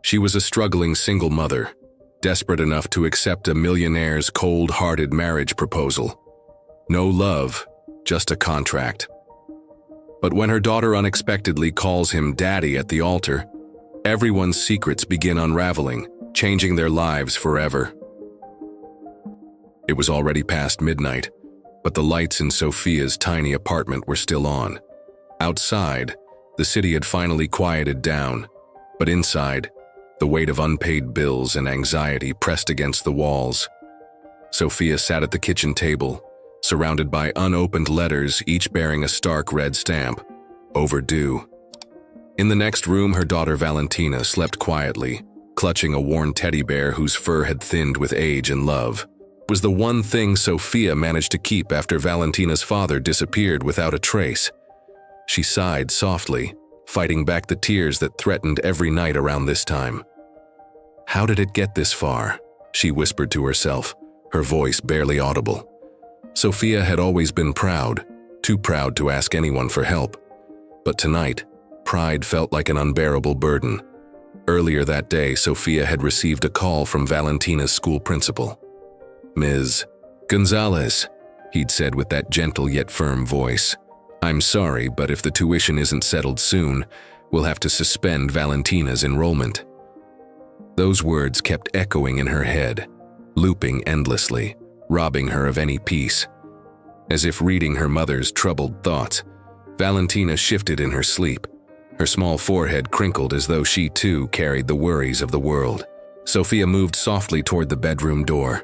She was a struggling single mother, desperate enough to accept a millionaire's cold-hearted marriage proposal. No love, just a contract. But when her daughter unexpectedly calls him daddy at the altar, everyone's secrets begin unraveling, changing their lives forever. It was already past midnight, but the lights in Sophia's tiny apartment were still on. Outside, the city had finally quieted down, but inside, the weight of unpaid bills and anxiety pressed against the walls. Sophia sat at the kitchen table, surrounded by unopened letters, each bearing a stark red stamp, overdue. In the next room, her daughter Valentina slept quietly, clutching a worn teddy bear whose fur had thinned with age and love. It was the one thing Sophia managed to keep after Valentina's father disappeared without a trace. She sighed softly, fighting back the tears that threatened every night around this time. How did it get this far? She whispered to herself, her voice barely audible. Sophia had always been proud, too proud to ask anyone for help. But tonight, pride felt like an unbearable burden. Earlier that day, Sophia had received a call from Valentina's school principal. "Ms. Gonzalez," he'd said with that gentle yet firm voice. "I'm sorry, but if the tuition isn't settled soon, we'll have to suspend Valentina's enrollment." Those words kept echoing in her head, looping endlessly, robbing her of any peace. As if reading her mother's troubled thoughts, Valentina shifted in her sleep. Her small forehead crinkled as though she too carried the worries of the world. Sophia moved softly toward the bedroom door,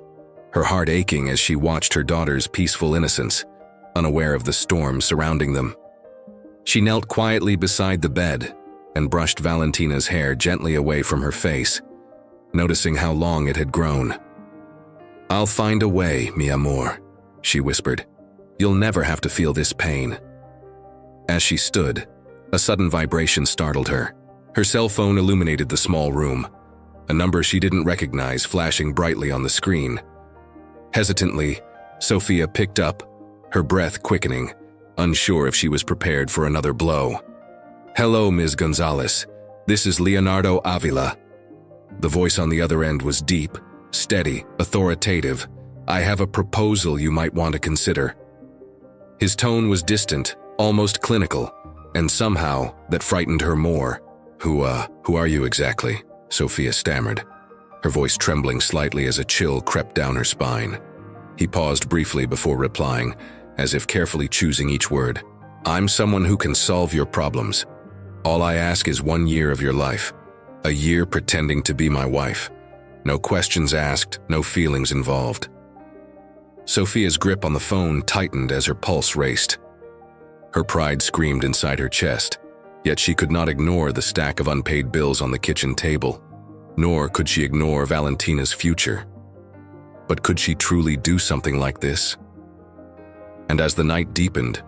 her heart aching as she watched her daughter's peaceful innocence, unaware of the storm surrounding them. She knelt quietly beside the bed and brushed Valentina's hair gently away from her face, noticing how long it had grown. "I'll find a way, mi amor," she whispered. "You'll never have to feel this pain." As she stood, a sudden vibration startled her. Her cell phone illuminated the small room, a number she didn't recognize flashing brightly on the screen. Hesitantly, Sophia picked up, her breath quickening, unsure if she was prepared for another blow. "Hello, Ms. Gonzalez. This is Leonardo Avila." The voice on the other end was deep, steady, authoritative. "I have a proposal you might want to consider." His tone was distant, almost clinical, and somehow that frightened her more. Who are you exactly?" Sophia stammered, her voice trembling slightly as a chill crept down her spine. He paused briefly before replying, as if carefully choosing each word. "I'm someone who can solve your problems. All I ask is 1 year of your life. A year pretending to be my wife. No questions asked, no feelings involved." Sophia's grip on the phone tightened as her pulse raced. Her pride screamed inside her chest, yet she could not ignore the stack of unpaid bills on the kitchen table, nor could she ignore Valentina's future. But could she truly do something like this? And as the night deepened,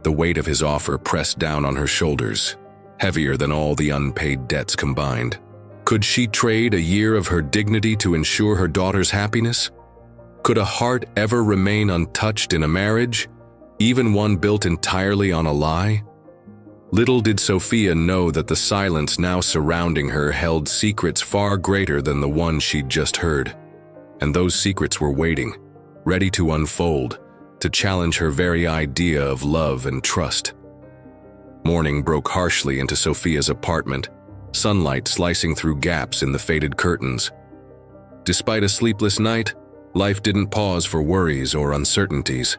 the weight of his offer pressed down on her shoulders, heavier than all the unpaid debts combined. Could she trade a year of her dignity to ensure her daughter's happiness? Could a heart ever remain untouched in a marriage, even one built entirely on a lie? Little did Sophia know that the silence now surrounding her held secrets far greater than the one she'd just heard. And those secrets were waiting, ready to unfold, to challenge her very idea of love and trust. Morning broke harshly into Sophia's apartment, sunlight slicing through gaps in the faded curtains. Despite a sleepless night, life didn't pause for worries or uncertainties.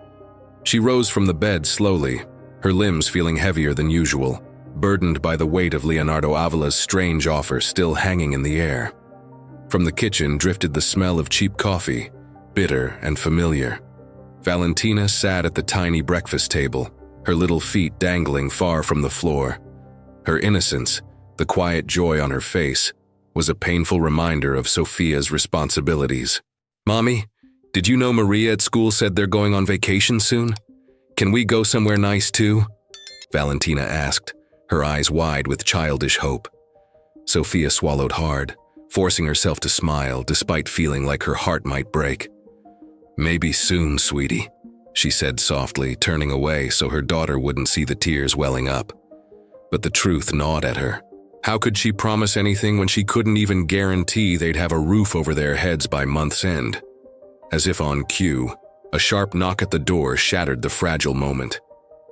She rose from the bed slowly, her limbs feeling heavier than usual, burdened by the weight of Leonardo Avila's strange offer still hanging in the air. From the kitchen drifted the smell of cheap coffee, bitter and familiar. Valentina sat at the tiny breakfast table, her little feet dangling far from the floor. Her innocence, the quiet joy on her face, was a painful reminder of Sophia's responsibilities. "Mommy, did you know Maria at school said they're going on vacation soon? Can we go somewhere nice too?" Valentina asked, her eyes wide with childish hope. Sophia swallowed hard, forcing herself to smile despite feeling like her heart might break. "Maybe soon, sweetie," she said softly, turning away so her daughter wouldn't see the tears welling up. But the truth gnawed at her. How could she promise anything when she couldn't even guarantee they'd have a roof over their heads by month's end? As if on cue, a sharp knock at the door shattered the fragile moment.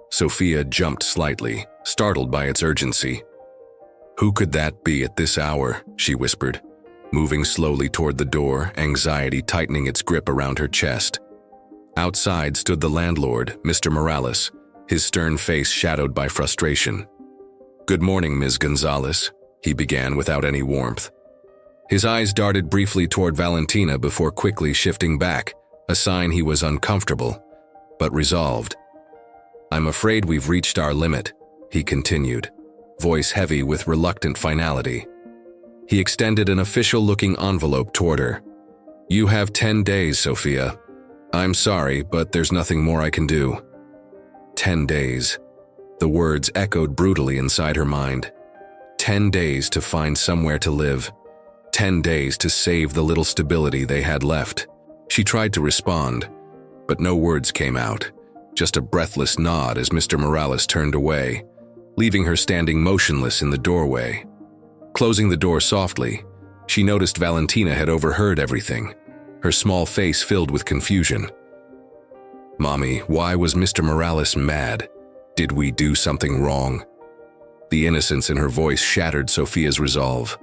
Sophia jumped slightly, startled by its urgency. "Who could that be at this hour?" she whispered, moving slowly toward the door, anxiety tightening its grip around her chest. Outside stood the landlord, Mr. Morales, his stern face shadowed by frustration. "Good morning, Ms. Gonzalez," he began without any warmth. His eyes darted briefly toward Valentina before quickly shifting back, a sign he was uncomfortable, but resolved. "I'm afraid we've reached our limit," he continued, voice heavy with reluctant finality. He extended an official-looking envelope toward her. "You have 10 days, Sophia. I'm sorry, but there's nothing more I can do." 10 days. The words echoed brutally inside her mind. 10 days to find somewhere to live. 10 days to save the little stability they had left. She tried to respond, but no words came out, just a breathless nod as Mr. Morales turned away, leaving her standing motionless in the doorway. Closing the door softly, she noticed Valentina had overheard everything, her small face filled with confusion. "Mommy, why was Mr. Morales mad? Did we do something wrong?" The innocence in her voice shattered Sophia's resolve.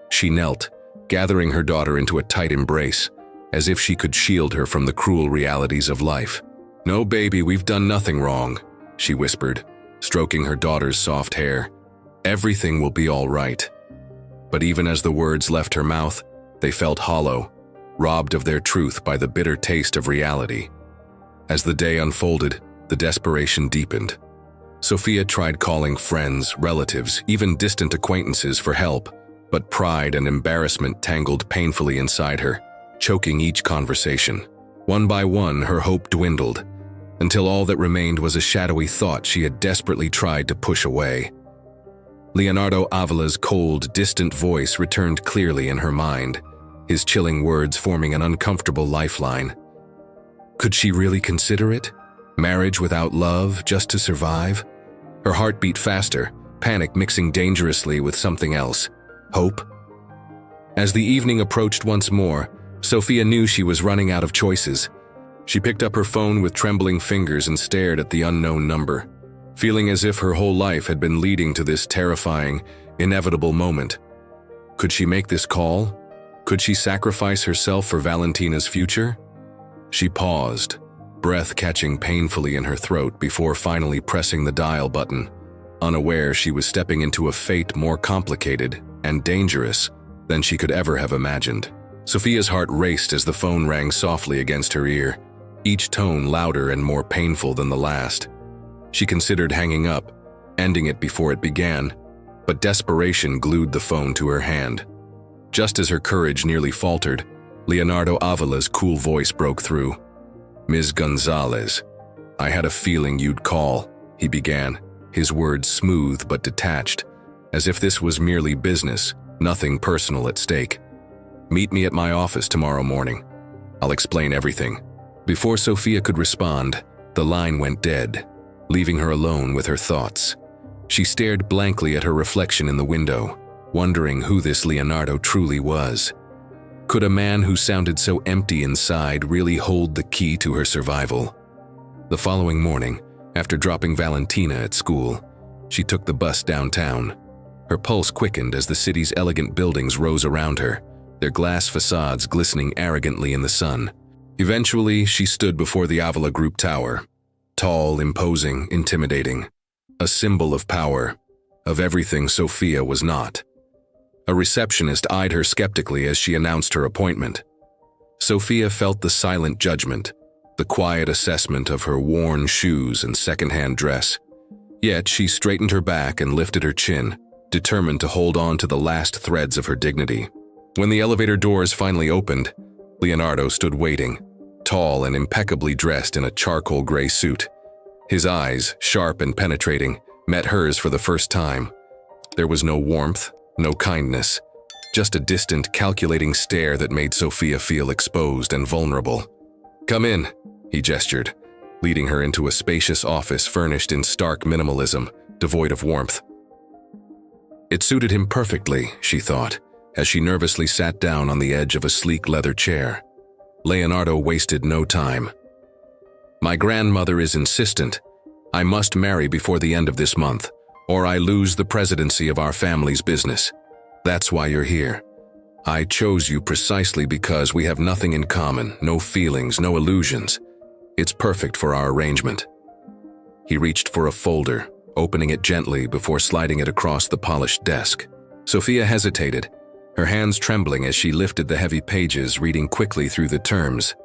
She knelt, gathering her daughter into a tight embrace, as if she could shield her from the cruel realities of life. "No, baby, we've done nothing wrong," she whispered, stroking her daughter's soft hair. "Everything will be all right." But even as the words left her mouth, they felt hollow, robbed of their truth by the bitter taste of reality. As the day unfolded, the desperation deepened. Sophia tried calling friends, relatives, even distant acquaintances for help, but pride and embarrassment tangled painfully inside her, choking each conversation. One by one, her hope dwindled, until all that remained was a shadowy thought she had desperately tried to push away. Leonardo Avila's cold, distant voice returned clearly in her mind, his chilling words forming an uncomfortable lifeline. Could she really consider it? Marriage without love, just to survive? Her heart beat faster, panic mixing dangerously with something else. Hope? As the evening approached once more, Sophia knew she was running out of choices. She picked up her phone with trembling fingers and stared at the unknown number, feeling as if her whole life had been leading to this terrifying, inevitable moment. Could she make this call? Could she sacrifice herself for Valentina's future? She paused, breath catching painfully in her throat before finally pressing the dial button, unaware she was stepping into a fate more complicated and dangerous than she could ever have imagined. Sophia's heart raced as the phone rang softly against her ear, each tone louder and more painful than the last. She considered hanging up, ending it before it began, but desperation glued the phone to her hand. Just as her courage nearly faltered, Leonardo Avila's cool voice broke through. "Ms. Gonzalez, I had a feeling you'd call," he began, his words smooth but detached, as if this was merely business, nothing personal at stake. "Meet me at my office tomorrow morning. I'll explain everything." Before Sophia could respond, the line went dead, leaving her alone with her thoughts. She stared blankly at her reflection in the window, wondering who this Leonardo truly was. Could a man who sounded so empty inside really hold the key to her survival? The following morning, after dropping Valentina at school, she took the bus downtown. Her pulse quickened as the city's elegant buildings rose around her, their glass facades glistening arrogantly in the sun. Eventually, she stood before the Avila Group Tower, tall, imposing, intimidating, a symbol of power, of everything Sophia was not. A receptionist eyed her skeptically as she announced her appointment. Sophia felt the silent judgment, the quiet assessment of her worn shoes and secondhand dress. Yet she straightened her back and lifted her chin, determined to hold on to the last threads of her dignity. When the elevator doors finally opened, Leonardo stood waiting, tall and impeccably dressed in a charcoal gray suit. His eyes, sharp and penetrating, met hers for the first time. There was no warmth, no kindness, just a distant, calculating stare that made Sophia feel exposed and vulnerable. "Come in," he gestured, leading her into a spacious office furnished in stark minimalism, devoid of warmth. It suited him perfectly, she thought, as she nervously sat down on the edge of a sleek leather chair. Leonardo wasted no time. "My grandmother is insistent. I must marry before the end of this month, or I lose the presidency of our family's business. That's why you're here. I chose you precisely because we have nothing in common, no feelings, no illusions. It's perfect for our arrangement." He reached for a folder, opening it gently before sliding it across the polished desk. Sophia hesitated, her hands trembling as she lifted the heavy pages, reading quickly through the terms.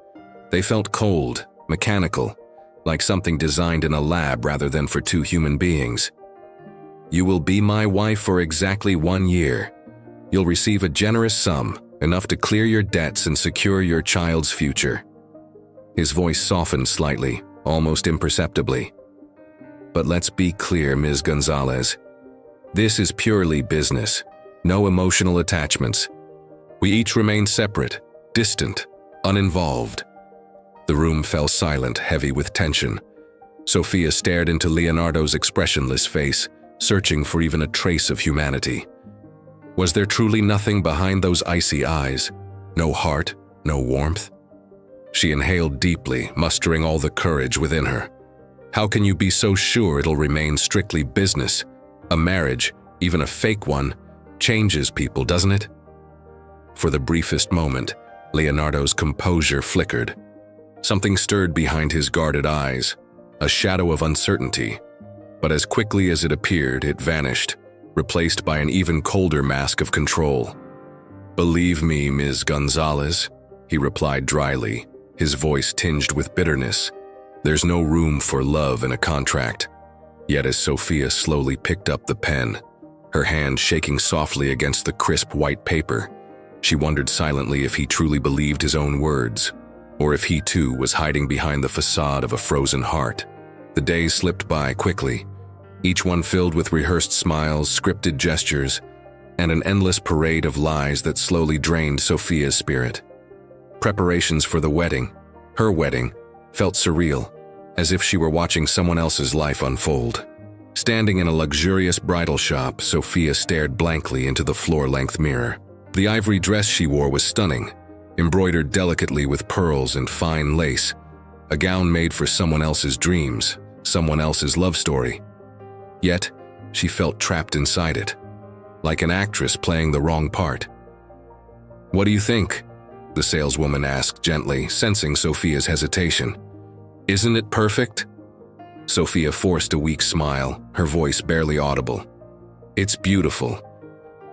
They felt cold, mechanical, like something designed in a lab rather than for two human beings. "You will be my wife for exactly 1 year. You'll receive a generous sum, enough to clear your debts and secure your child's future." His voice softened slightly, almost imperceptibly. "But let's be clear, Ms. Gonzalez. This is purely business, no emotional attachments. We each remain separate, distant, uninvolved." The room fell silent, heavy with tension. Sophia stared into Leonardo's expressionless face, searching for even a trace of humanity. Was there truly nothing behind those icy eyes? No heart, no warmth? She inhaled deeply, mustering all the courage within her. How can you be so sure it'll remain strictly business? A marriage, even a fake one, changes people, doesn't it? For the briefest moment, Leonardo's composure flickered. Something stirred behind his guarded eyes, a shadow of uncertainty. But as quickly as it appeared, it vanished, replaced by an even colder mask of control. "Believe me, Ms. Gonzalez," he replied dryly, his voice tinged with bitterness. "There's no room for love in a contract." Yet as Sophia slowly picked up the pen, her hand shaking softly against the crisp white paper, she wondered silently if he truly believed his own words, or if he too was hiding behind the facade of a frozen heart. The days slipped by quickly, each one filled with rehearsed smiles, scripted gestures, and an endless parade of lies that slowly drained Sophia's spirit. Preparations for the wedding, her wedding, felt surreal, as if she were watching someone else's life unfold. Standing in a luxurious bridal shop, Sophia stared blankly into the floor-length mirror. The ivory dress she wore was stunning, embroidered delicately with pearls and fine lace, a gown made for someone else's dreams, someone else's love story. Yet, she felt trapped inside it, like an actress playing the wrong part. "What do you think?" the saleswoman asked gently, sensing Sophia's hesitation. "Isn't it perfect?" Sophia forced a weak smile, her voice barely audible. "It's beautiful."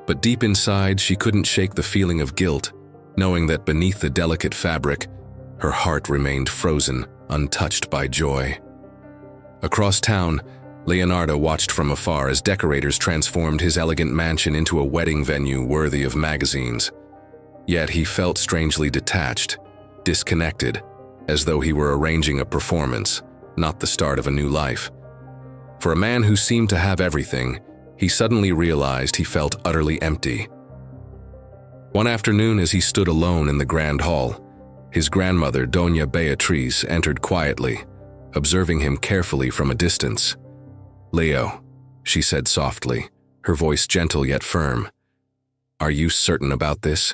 But deep inside, she couldn't shake the feeling of guilt, knowing that beneath the delicate fabric, her heart remained frozen, untouched by joy. Across town, Leonardo watched from afar as decorators transformed his elegant mansion into a wedding venue worthy of magazines. Yet he felt strangely detached, disconnected, as though he were arranging a performance, not the start of a new life. For a man who seemed to have everything, he suddenly realized he felt utterly empty. One afternoon, as he stood alone in the grand hall, his grandmother, Doña Beatriz, entered quietly, observing him carefully from a distance. "Leo," she said softly, her voice gentle yet firm. "Are you certain about this?"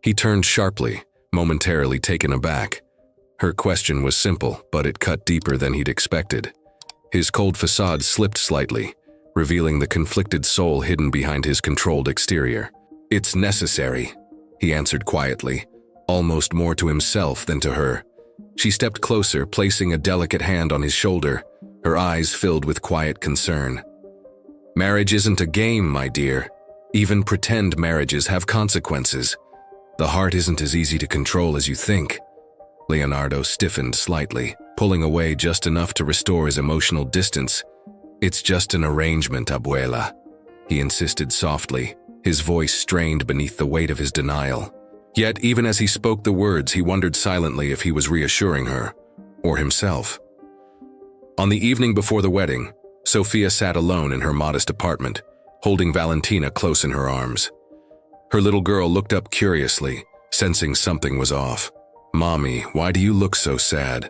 He turned sharply, momentarily taken aback. Her question was simple, but it cut deeper than he'd expected. His cold facade slipped slightly, revealing the conflicted soul hidden behind his controlled exterior. "It's necessary," he answered quietly, almost more to himself than to her. She stepped closer, placing a delicate hand on his shoulder, her eyes filled with quiet concern. "Marriage isn't a game, my dear. Even pretend marriages have consequences. The heart isn't as easy to control as you think." Leonardo stiffened slightly, pulling away just enough to restore his emotional distance. "It's just an arrangement, abuela," he insisted softly, his voice strained beneath the weight of his denial. Yet even as he spoke the words, he wondered silently if he was reassuring her, or himself. On the evening before the wedding, Sophia sat alone in her modest apartment, holding Valentina close in her arms. Her little girl looked up curiously, sensing something was off. "Mommy, why do you look so sad?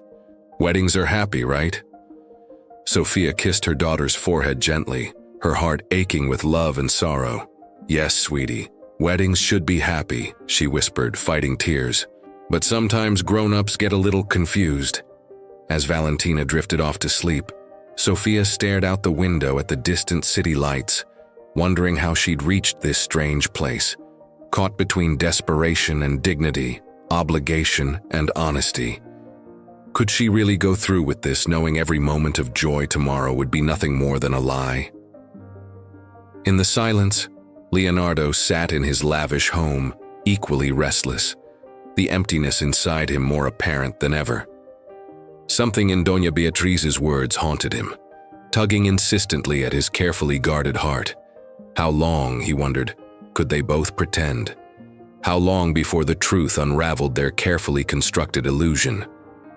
Weddings are happy, right?" Sophia kissed her daughter's forehead gently, her heart aching with love and sorrow. "Yes, sweetie, weddings should be happy," she whispered, fighting tears. "But sometimes grown-ups get a little confused." As Valentina drifted off to sleep, Sophia stared out the window at the distant city lights, wondering how she'd reached this strange place, caught between desperation and dignity, obligation and honesty. Could she really go through with this, knowing every moment of joy tomorrow would be nothing more than a lie? In the silence, Leonardo sat in his lavish home, equally restless, the emptiness inside him more apparent than ever. Something in Doña Beatrice's words haunted him, tugging insistently at his carefully guarded heart. How long, he wondered, could they both pretend? How long before the truth unraveled their carefully constructed illusion,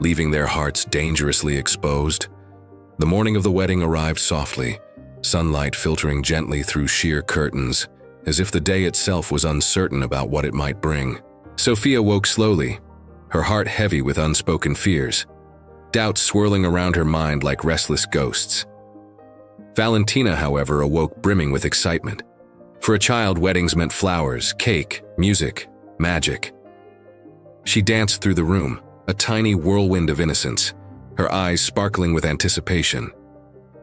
leaving their hearts dangerously exposed? The morning of the wedding arrived softly, sunlight filtering gently through sheer curtains, as if the day itself was uncertain about what it might bring. Sophia woke slowly, her heart heavy with unspoken fears, doubts swirling around her mind like restless ghosts. Valentina, however, awoke brimming with excitement. For a child, weddings meant flowers, cake, music, magic. She danced through the room, a tiny whirlwind of innocence, her eyes sparkling with anticipation.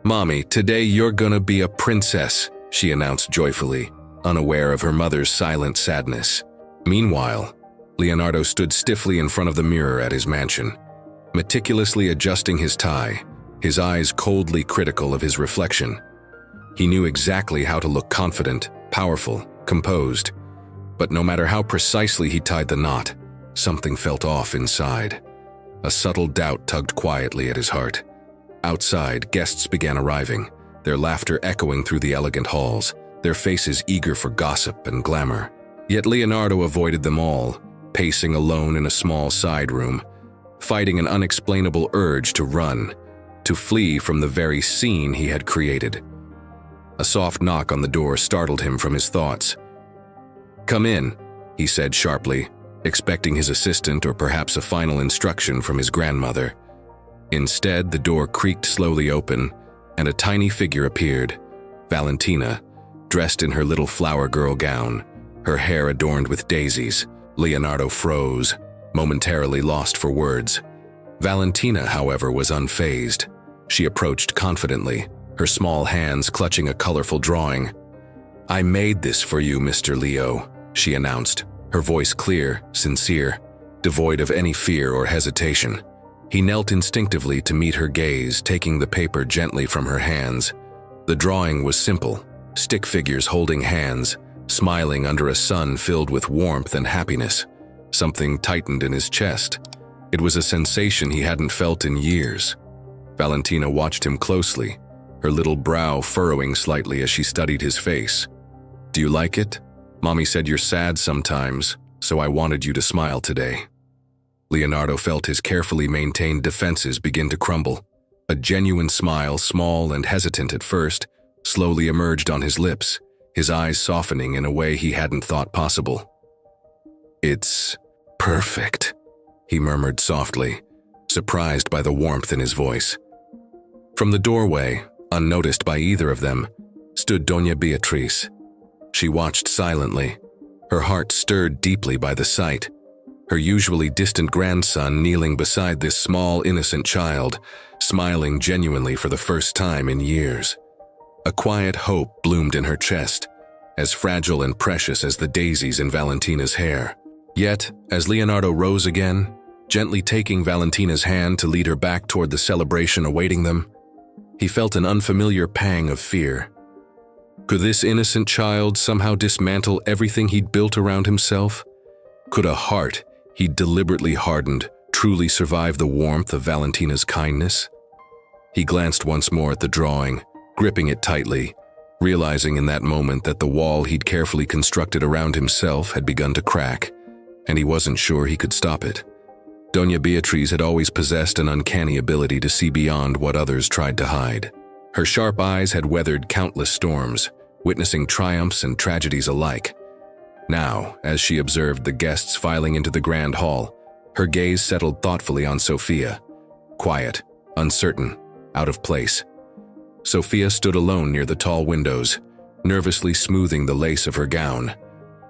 "Mommy, today you're gonna be a princess," she announced joyfully, unaware of her mother's silent sadness. Meanwhile, Leonardo stood stiffly in front of the mirror at his mansion, meticulously adjusting his tie, his eyes coldly critical of his reflection. He knew exactly how to look confident, powerful, composed, but no matter how precisely he tied the knot, something felt off inside. A subtle doubt tugged quietly at his heart. Outside, guests began arriving, their laughter echoing through the elegant halls, their faces eager for gossip and glamour. Yet Leonardo avoided them all, pacing alone in a small side room, fighting an unexplainable urge to run, to flee from the very scene he had created. A soft knock on the door startled him from his thoughts. "Come in," he said sharply, expecting his assistant or perhaps a final instruction from his grandmother. Instead, the door creaked slowly open, and a tiny figure appeared, Valentina, dressed in her little flower girl gown, her hair adorned with daisies. Leonardo froze, momentarily lost for words. Valentina, however, was unfazed. She approached confidently, her small hands clutching a colorful drawing. "I made this for you, Mr. Leo," she announced, her voice clear, sincere, devoid of any fear or hesitation. He knelt instinctively to meet her gaze, taking the paper gently from her hands. The drawing was simple, stick figures holding hands, smiling under a sun filled with warmth and happiness. Something tightened in his chest. It was a sensation he hadn't felt in years. Valentina watched him closely, her little brow furrowing slightly as she studied his face. "Do you like it? Mommy said you're sad sometimes, so I wanted you to smile today." Leonardo felt his carefully maintained defenses begin to crumble. A genuine smile, small and hesitant at first, slowly emerged on his lips, his eyes softening in a way he hadn't thought possible. "It's perfect," he murmured softly, surprised by the warmth in his voice. From the doorway, unnoticed by either of them, stood Doña Beatrice. She watched silently, her heart stirred deeply by the sight. Her usually distant grandson kneeling beside this small, innocent child, smiling genuinely for the first time in years. A quiet hope bloomed in her chest, as fragile and precious as the daisies in Valentina's hair. Yet, as Leonardo rose again, gently taking Valentina's hand to lead her back toward the celebration awaiting them, he felt an unfamiliar pang of fear. Could this innocent child somehow dismantle everything he'd built around himself? Could a heart he'd deliberately hardened truly survive the warmth of Valentina's kindness? He glanced once more at the drawing, gripping it tightly, realizing in that moment that the wall he'd carefully constructed around himself had begun to crack, and he wasn't sure he could stop it. Doña Beatriz had always possessed an uncanny ability to see beyond what others tried to hide. Her sharp eyes had weathered countless storms, witnessing triumphs and tragedies alike. Now, as she observed the guests filing into the grand hall, her gaze settled thoughtfully on Sophia, quiet, uncertain, out of place. Sophia stood alone near the tall windows, nervously smoothing the lace of her gown.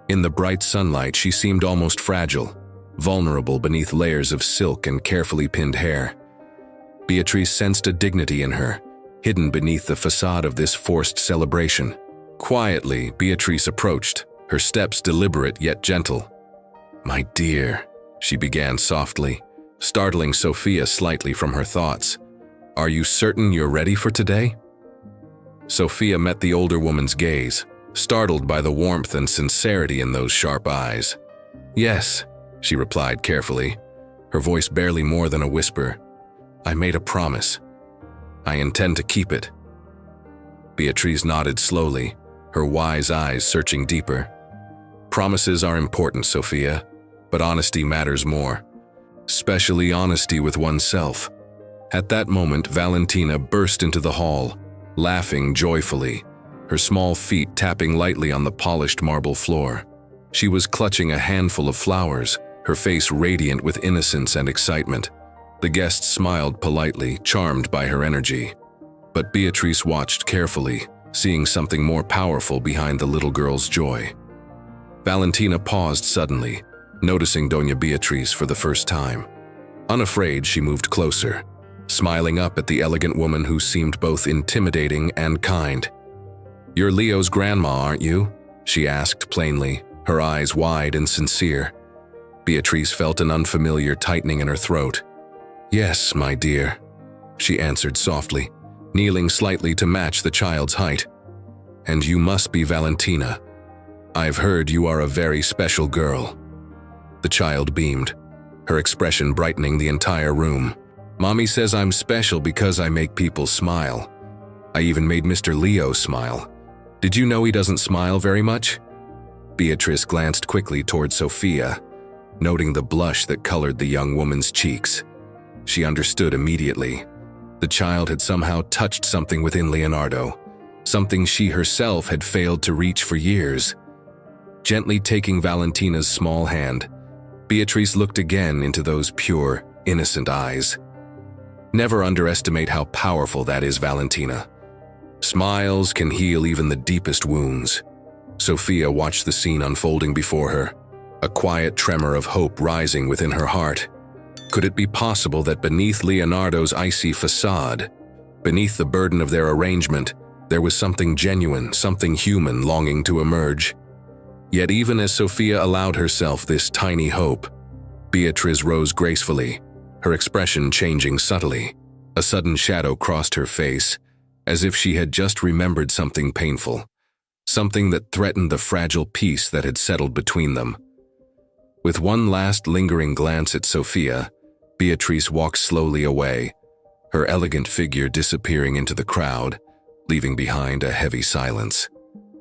In the bright sunlight, she seemed almost fragile, vulnerable beneath layers of silk and carefully pinned hair. Beatrice sensed a dignity in her, hidden beneath the facade of this forced celebration. Quietly, Beatrice approached, her steps deliberate yet gentle. "My dear," she began softly, startling Sophia slightly from her thoughts. "Are you certain you're ready for today?" Sophia met the older woman's gaze, startled by the warmth and sincerity in those sharp eyes. "Yes," she replied carefully, her voice barely more than a whisper. "I made a promise. I intend to keep it." Beatrice nodded slowly, her wise eyes searching deeper. "Promises are important, Sophia, but honesty matters more, especially honesty with oneself." At that moment, Valentina burst into the hall, laughing joyfully, her small feet tapping lightly on the polished marble floor. She was clutching a handful of flowers, her face radiant with innocence and excitement. The guests smiled politely, charmed by her energy. But Beatrice watched carefully, seeing something more powerful behind the little girl's joy. Valentina paused suddenly, noticing Doña Beatrice for the first time. Unafraid, she moved closer, smiling up at the elegant woman who seemed both intimidating and kind. "You're Leo's grandma, aren't you?" she asked plainly, her eyes wide and sincere. Beatrice felt an unfamiliar tightening in her throat. "Yes, my dear," she answered softly, kneeling slightly to match the child's height. "And you must be Valentina. I've heard you are a very special girl." The child beamed, her expression brightening the entire room. "Mommy says I'm special because I make people smile. I even made Mr. Leo smile. Did you know he doesn't smile very much?" Beatrice glanced quickly toward Sophia, noting the blush that colored the young woman's cheeks. She understood immediately. The child had somehow touched something within Leonardo, something she herself had failed to reach for years. Gently taking Valentina's small hand, Beatrice looked again into those pure, innocent eyes. Never underestimate how powerful that is, Valentina. Smiles can heal even the deepest wounds. Sophia watched the scene unfolding before her, a quiet tremor of hope rising within her heart. Could it be possible that beneath Leonardo's icy facade, beneath the burden of their arrangement, there was something genuine, something human longing to emerge? Yet even as Sophia allowed herself this tiny hope, Beatrice rose gracefully, her expression changing subtly. A sudden shadow crossed her face, as if she had just remembered something painful, something that threatened the fragile peace that had settled between them. With one last lingering glance at Sophia, Beatrice walked slowly away, her elegant figure disappearing into the crowd, leaving behind a heavy silence.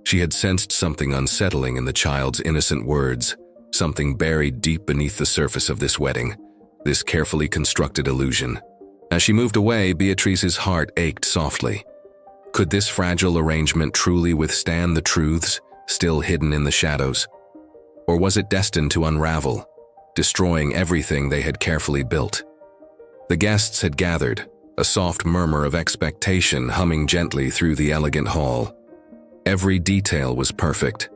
She had sensed something unsettling in the child's innocent words, something buried deep beneath the surface of this wedding, this carefully constructed illusion. As she moved away, Beatrice's heart ached softly. Could this fragile arrangement truly withstand the truths still hidden in the shadows? Or was it destined to unravel, destroying everything they had carefully built? The guests had gathered, a soft murmur of expectation humming gently through the elegant hall. Every detail was perfect.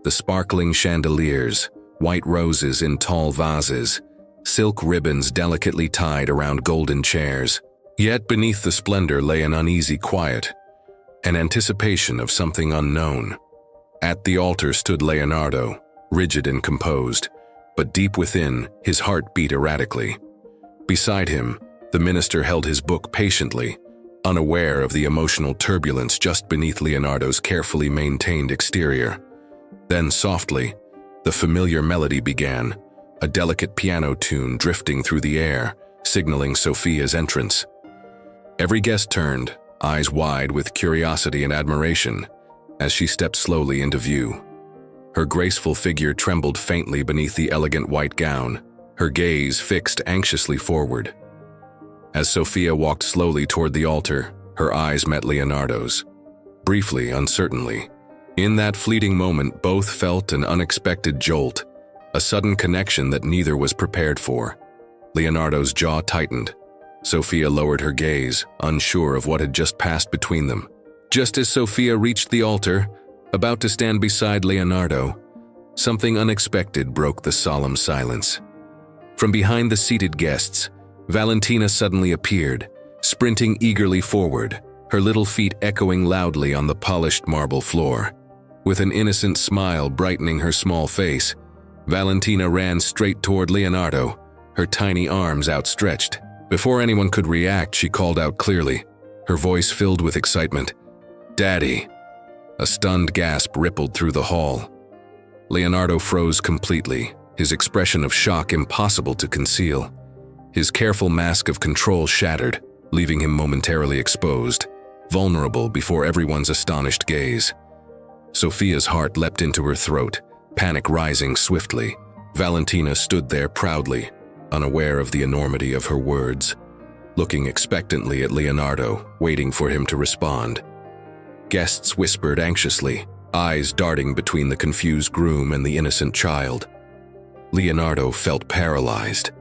The sparkling chandeliers, white roses in tall vases, silk ribbons delicately tied around golden chairs. Yet beneath the splendor lay an uneasy quiet, an anticipation of something unknown. At the altar stood Leonardo, rigid and composed, but deep within, his heart beat erratically. Beside him, the minister held his book patiently, unaware of the emotional turbulence just beneath Leonardo's carefully maintained exterior. Then softly, the familiar melody began, a delicate piano tune drifting through the air, signaling Sophia's entrance. Every guest turned, eyes wide with curiosity and admiration, as she stepped slowly into view. Her graceful figure trembled faintly beneath the elegant white gown, her gaze fixed anxiously forward. As Sophia walked slowly toward the altar, her eyes met Leonardo's. Briefly, uncertainly. In that fleeting moment, both felt an unexpected jolt, a sudden connection that neither was prepared for. Leonardo's jaw tightened, Sophia lowered her gaze, unsure of what had just passed between them. Just as Sophia reached the altar, about to stand beside Leonardo, something unexpected broke the solemn silence. From behind the seated guests, Valentina suddenly appeared, sprinting eagerly forward, her little feet echoing loudly on the polished marble floor. With an innocent smile brightening her small face, Valentina ran straight toward Leonardo, her tiny arms outstretched. Before anyone could react, she called out clearly, her voice filled with excitement, "Daddy!" A stunned gasp rippled through the hall. Leonardo froze completely, his expression of shock impossible to conceal. His careful mask of control shattered, leaving him momentarily exposed, vulnerable before everyone's astonished gaze. Sophia's heart leapt into her throat, panic rising swiftly. Valentina stood there proudly, unaware of the enormity of her words, looking expectantly at Leonardo, waiting for him to respond. Guests whispered anxiously, eyes darting between the confused groom and the innocent child. Leonardo felt paralyzed.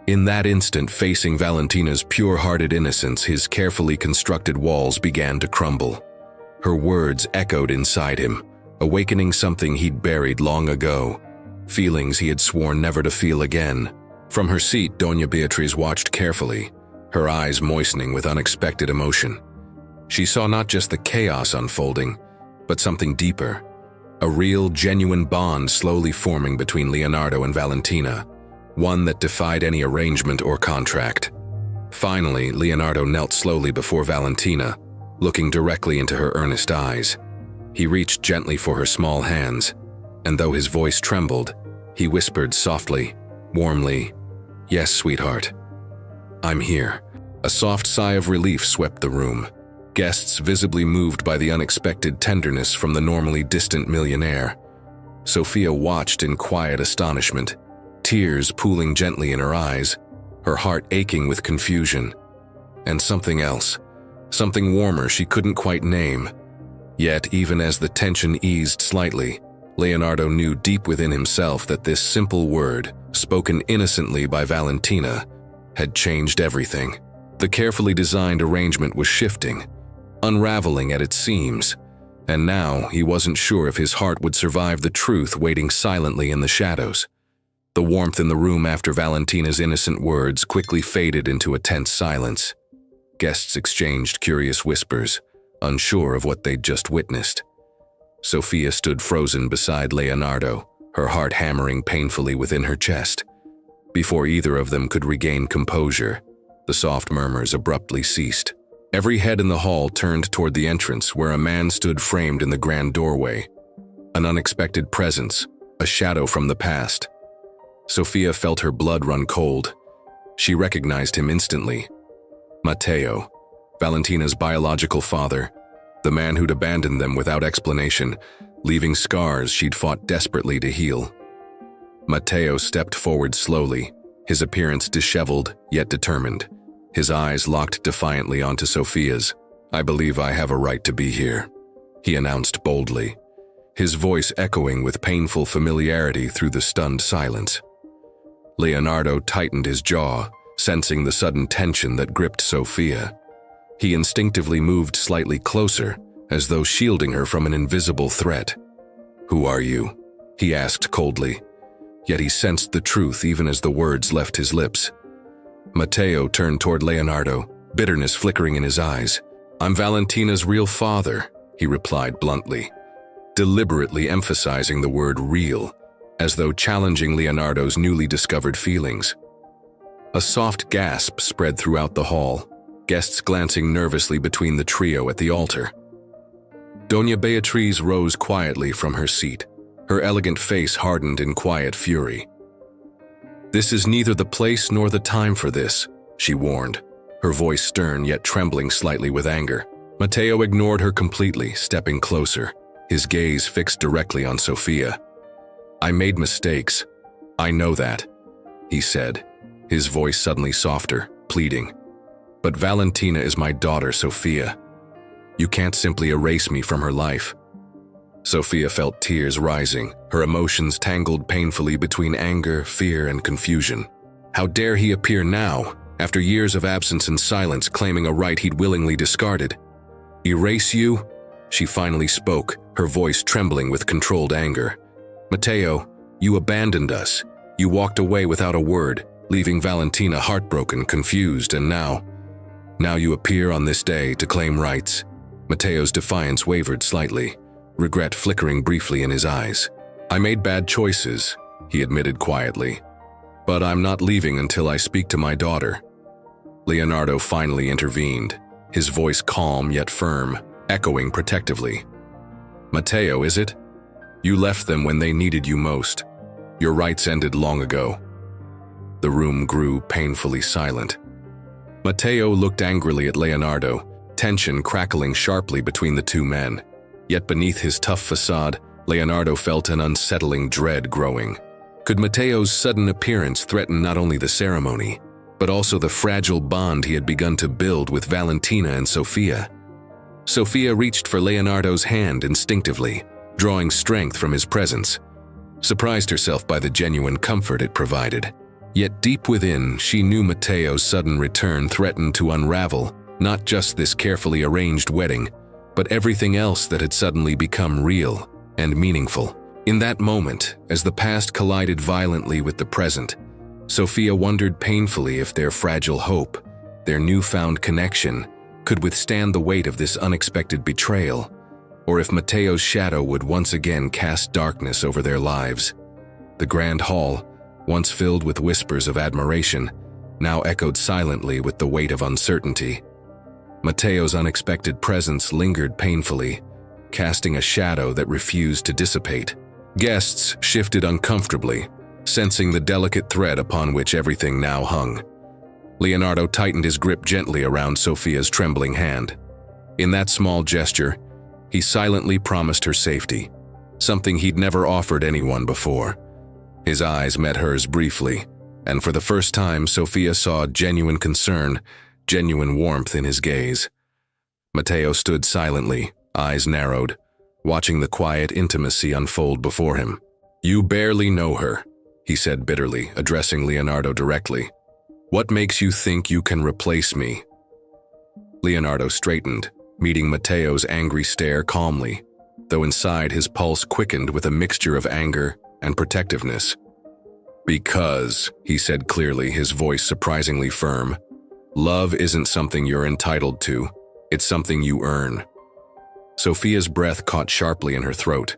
In that instant, facing Valentina's pure-hearted innocence, his carefully constructed walls began to crumble. Her words echoed inside him, awakening something he'd buried long ago, feelings he had sworn never to feel again. From her seat, Doña Beatriz watched carefully, her eyes moistening with unexpected emotion. She saw not just the chaos unfolding, but something deeper, a real, genuine bond slowly forming between Leonardo and Valentina, one that defied any arrangement or contract. Finally, Leonardo knelt slowly before Valentina, looking directly into her earnest eyes. He reached gently for her small hands, and though his voice trembled, he whispered softly, warmly, "Yes, sweetheart. I'm here." A soft sigh of relief swept the room, guests visibly moved by the unexpected tenderness from the normally distant millionaire. Sophia watched in quiet astonishment, tears pooling gently in her eyes, her heart aching with confusion. And something else, something warmer she couldn't quite name. Yet, even as the tension eased slightly, Leonardo knew deep within himself that this simple word, spoken innocently by Valentina, had changed everything. The carefully designed arrangement was shifting, unraveling at its seams, and now he wasn't sure if his heart would survive the truth waiting silently in the shadows. The warmth in the room after Valentina's innocent words quickly faded into a tense silence. Guests exchanged curious whispers, unsure of what they'd just witnessed. Sophia stood frozen beside Leonardo, her heart hammering painfully within her chest. Before either of them could regain composure, the soft murmurs abruptly ceased. Every head in the hall turned toward the entrance where a man stood framed in the grand doorway. An unexpected presence, a shadow from the past. Sophia felt her blood run cold. She recognized him instantly. Matteo, Valentina's biological father, the man who'd abandoned them without explanation, leaving scars she'd fought desperately to heal. Matteo stepped forward slowly, his appearance disheveled yet determined, his eyes locked defiantly onto Sophia's. "I believe I have a right to be here," he announced boldly, his voice echoing with painful familiarity through the stunned silence. Leonardo tightened his jaw, sensing the sudden tension that gripped Sophia. He instinctively moved slightly closer, as though shielding her from an invisible threat. "Who are you?" he asked coldly, yet he sensed the truth even as the words left his lips. Matteo turned toward Leonardo, bitterness flickering in his eyes. "I'm Valentina's real father," he replied bluntly, deliberately emphasizing the word real, as though challenging Leonardo's newly discovered feelings. A soft gasp spread throughout the hall, guests glancing nervously between the trio at the altar. Doña Beatriz rose quietly from her seat, her elegant face hardened in quiet fury. "This is neither the place nor the time for this," she warned, her voice stern yet trembling slightly with anger. Matteo ignored her completely, stepping closer, his gaze fixed directly on Sophia. "I made mistakes. I know that," he said, his voice suddenly softer, pleading. "But Valentina is my daughter, Sophia. You can't simply erase me from her life." Sophia felt tears rising, her emotions tangled painfully between anger, fear, and confusion. How dare he appear now, after years of absence and silence, claiming a right he'd willingly discarded. "Erase you?" She finally spoke, her voice trembling with controlled anger. "Matteo, you abandoned us. You walked away without a word, leaving Valentina heartbroken, confused, and now you appear on this day to claim rights." Matteo's defiance wavered slightly, regret flickering briefly in his eyes. "I made bad choices," he admitted quietly, "but I'm not leaving until I speak to my daughter." Leonardo finally intervened, his voice calm yet firm, echoing protectively. "Matteo, is it? You left them when they needed you most. Your rights ended long ago." The room grew painfully silent. Matteo looked angrily at Leonardo, tension crackling sharply between the two men. Yet beneath his tough facade, Leonardo felt an unsettling dread growing. Could Matteo's sudden appearance threaten not only the ceremony, but also the fragile bond he had begun to build with Valentina and Sofia? Sofia reached for Leonardo's hand instinctively, drawing strength from his presence, surprised herself by the genuine comfort it provided. Yet deep within, she knew Matteo's sudden return threatened to unravel not just this carefully arranged wedding, but everything else that had suddenly become real and meaningful. In that moment, as the past collided violently with the present, Sofia wondered painfully if their fragile hope, their newfound connection, could withstand the weight of this unexpected betrayal, or if Matteo's shadow would once again cast darkness over their lives. The grand hall, once filled with whispers of admiration, now echoed silently with the weight of uncertainty. Matteo's unexpected presence lingered painfully, casting a shadow that refused to dissipate. Guests shifted uncomfortably, sensing the delicate thread upon which everything now hung. Leonardo tightened his grip gently around Sofia's trembling hand. In that small gesture, he silently promised her safety, something he'd never offered anyone before. His eyes met hers briefly, and for the first time, Sofia saw genuine concern, genuine warmth in his gaze. Matteo stood silently, eyes narrowed, watching the quiet intimacy unfold before him. "You barely know her," he said bitterly, addressing Leonardo directly. "What makes you think you can replace me?" Leonardo straightened, meeting Matteo's angry stare calmly, though inside his pulse quickened with a mixture of anger and protectiveness. "Because," he said clearly, his voice surprisingly firm, "love isn't something you're entitled to, it's something you earn." Sofia's breath caught sharply in her throat.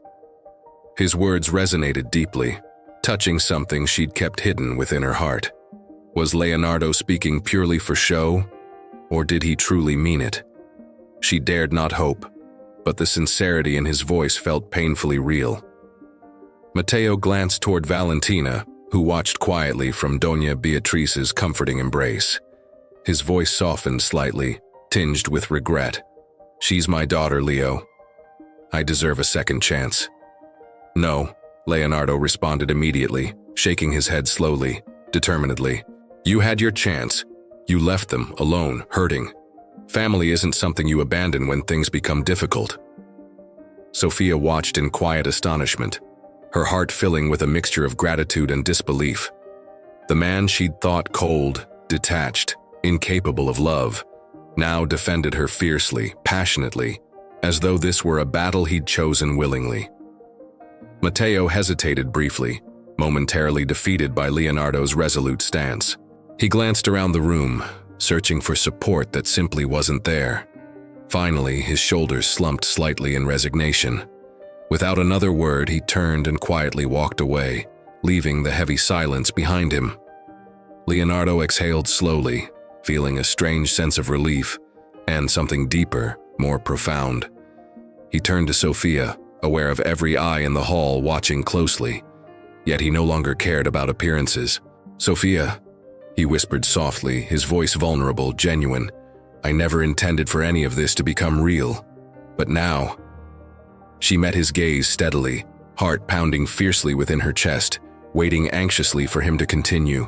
His words resonated deeply, touching something she'd kept hidden within her heart. Was Leonardo speaking purely for show, or did he truly mean it? She dared not hope, but the sincerity in his voice felt painfully real. Matteo glanced toward Valentina, who watched quietly from Doña Beatrice's comforting embrace. His voice softened slightly, tinged with regret. "She's my daughter, Leo. I deserve a second chance." "No," Leonardo responded immediately, shaking his head slowly, determinedly. "You had your chance. You left them alone, hurting. Family isn't something you abandon when things become difficult." Sofia watched in quiet astonishment, her heart filling with a mixture of gratitude and disbelief. The man she'd thought cold, detached, incapable of love, now defended her fiercely, passionately, as though this were a battle he'd chosen willingly. Matteo hesitated briefly, momentarily defeated by Leonardo's resolute stance. He glanced around the room, searching for support that simply wasn't there. Finally, his shoulders slumped slightly in resignation. Without another word, he turned and quietly walked away, leaving the heavy silence behind him. Leonardo exhaled slowly, feeling a strange sense of relief and something deeper, more profound. He turned to Sofia, aware of every eye in the hall watching closely, yet he no longer cared about appearances. "Sofia," he whispered softly, his voice vulnerable, genuine. "I never intended for any of this to become real, but now..." She met his gaze steadily, heart pounding fiercely within her chest, waiting anxiously for him to continue.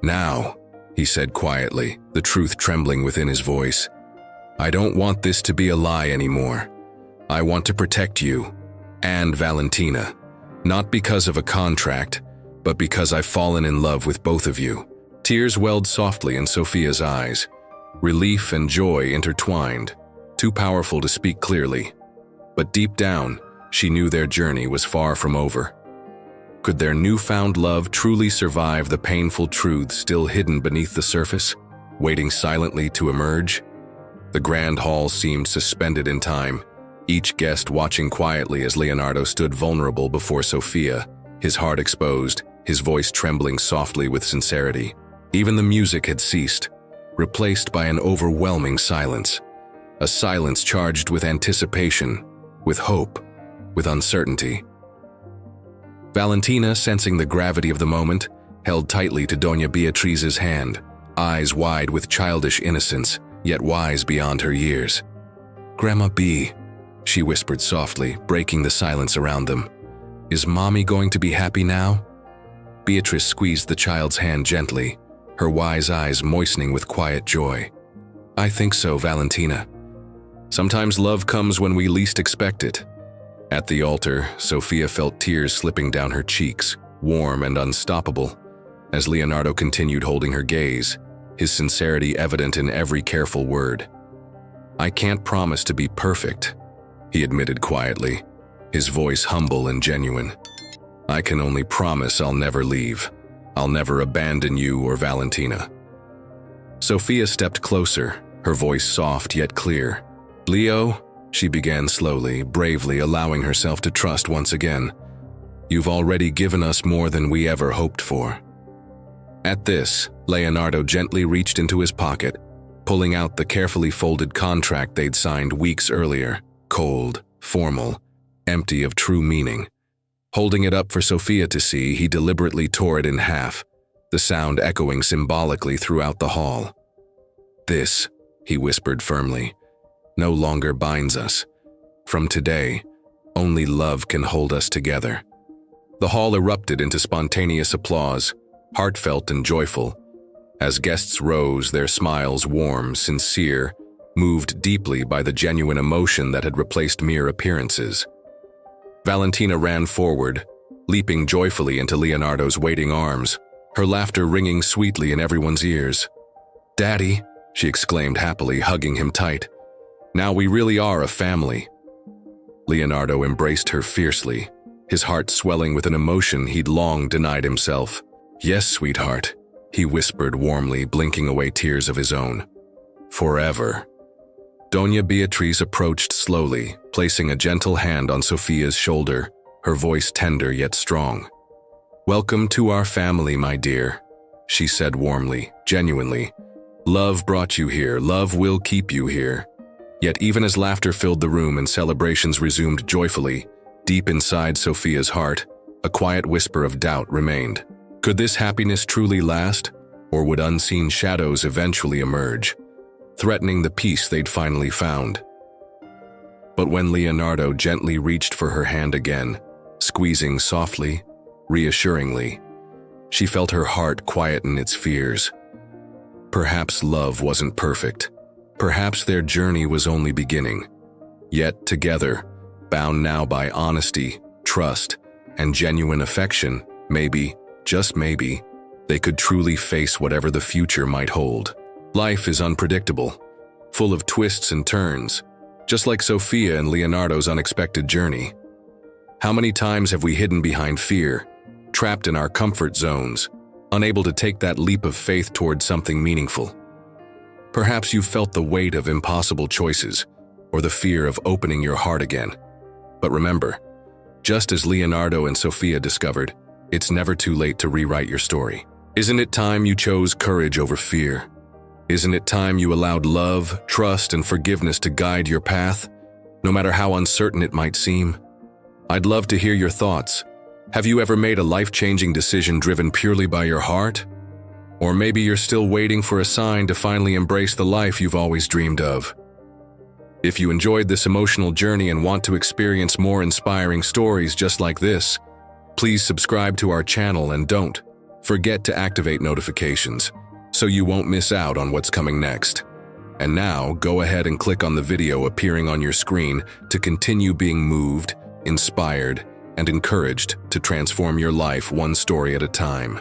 "Now," he said quietly, the truth trembling within his voice. "I don't want this to be a lie anymore. I want to protect you, and Valentina, not because of a contract, but because I've fallen in love with both of you. Tears welled softly in Sophia's eyes. Relief and joy intertwined, too powerful to speak clearly. But deep down, she knew their journey was far from over. Could their newfound love truly survive the painful truths still hidden beneath the surface, waiting silently to emerge? The grand hall seemed suspended in time, each guest watching quietly as Leonardo stood vulnerable before Sophia, his heart exposed, his voice trembling softly with sincerity. Even the music had ceased, replaced by an overwhelming silence. A silence charged with anticipation, with hope, with uncertainty. Valentina, sensing the gravity of the moment, held tightly to Doña Beatrice's hand, eyes wide with childish innocence, yet wise beyond her years. "Grandma B," she whispered softly, breaking the silence around them. "Is Mommy going to be happy now?" Beatrice squeezed the child's hand gently, her wise eyes moistening with quiet joy. "I think so, Valentina. Sometimes love comes when we least expect it." At the altar, Sophia felt tears slipping down her cheeks, warm and unstoppable, as Leonardo continued holding her gaze, his sincerity evident in every careful word. "I can't promise to be perfect," he admitted quietly, his voice humble and genuine. "I can only promise I'll never leave. I'll never abandon you or Valentina." Sophia stepped closer, her voice soft yet clear. "Leo," she began slowly, bravely allowing herself to trust once again. "You've already given us more than we ever hoped for." At this, Leonardo gently reached into his pocket, pulling out the carefully folded contract they'd signed weeks earlier, cold, formal, empty of true meaning. Holding it up for Sophia to see, he deliberately tore it in half, the sound echoing symbolically throughout the hall. "This," he whispered firmly, "no longer binds us. From today, only love can hold us together." The hall erupted into spontaneous applause, heartfelt and joyful. As guests rose, their smiles warm, sincere, moved deeply by the genuine emotion that had replaced mere appearances. Valentina ran forward, leaping joyfully into Leonardo's waiting arms, her laughter ringing sweetly in everyone's ears. "Daddy," she exclaimed happily, hugging him tight. "Now we really are a family." Leonardo embraced her fiercely, his heart swelling with an emotion he'd long denied himself. "Yes, sweetheart," he whispered warmly, blinking away tears of his own. "Forever." Doña Beatrice approached slowly, placing a gentle hand on Sophia's shoulder, her voice tender yet strong. "Welcome to our family, my dear," she said warmly, genuinely. "Love brought you here, love will keep you here." Yet even as laughter filled the room and celebrations resumed joyfully, deep inside Sophia's heart, a quiet whisper of doubt remained. Could this happiness truly last, or would unseen shadows eventually emerge, threatening the peace they'd finally found? But when Leonardo gently reached for her hand again, squeezing softly, reassuringly, she felt her heart quieten its fears. Perhaps love wasn't perfect. Perhaps their journey was only beginning. Yet together, bound now by honesty, trust, and genuine affection, maybe, just maybe, they could truly face whatever the future might hold. Life is unpredictable, full of twists and turns, just like Sophia and Leonardo's unexpected journey. How many times have we hidden behind fear, trapped in our comfort zones, unable to take that leap of faith toward something meaningful? Perhaps you've felt the weight of impossible choices, or the fear of opening your heart again. But remember, just as Leonardo and Sophia discovered, it's never too late to rewrite your story. Isn't it time you chose courage over fear? Isn't it time you allowed love, trust, and forgiveness to guide your path, no matter how uncertain it might seem? I'd love to hear your thoughts. Have you ever made a life-changing decision driven purely by your heart? Or maybe you're still waiting for a sign to finally embrace the life you've always dreamed of. If you enjoyed this emotional journey and want to experience more inspiring stories just like this, please subscribe to our channel and don't forget to activate notifications so you won't miss out on what's coming next. And now, go ahead and click on the video appearing on your screen to continue being moved, inspired, and encouraged to transform your life one story at a time.